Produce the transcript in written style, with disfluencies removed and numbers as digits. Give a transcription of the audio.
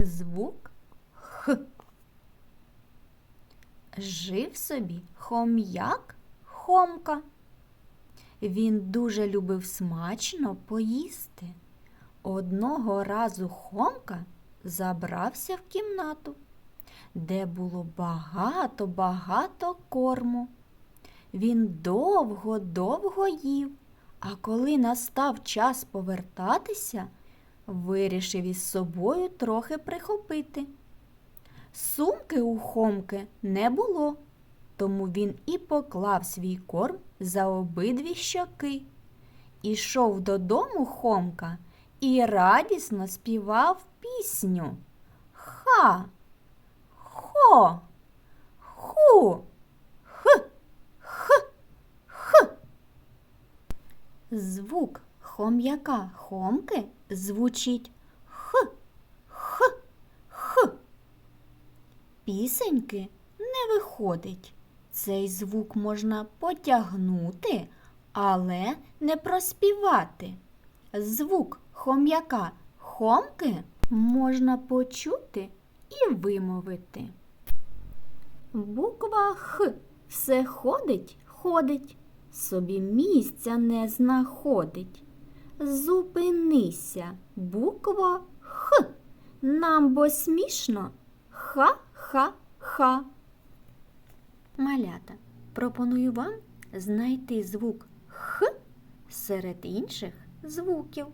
Звук Х. Жив собі хом'як Хомка. Він дуже любив смачно поїсти. Одного разу Хомка забрався в кімнату, де було багато корму. Він довго їв, а коли настав час повертатися, вирішив із собою трохи прихопити. Сумки у Хомки не було, тому він і поклав свій корм за обидві щоки. Ішов додому Хомка і радісно співав пісню. Ха, хо, ху, х, х, х. Звук хом'яка Хомки звучить х, х, х. Пісеньки не виходить. Цей звук можна потягнути, але не проспівати. Звук хом'яка Хомки можна почути і вимовити. Буква Х все ходить, собі місця не знаходить. Зупинися, буква Х, нам бо смішно, ха-ха-ха. Малята, пропоную вам знайти звук Х серед інших звуків.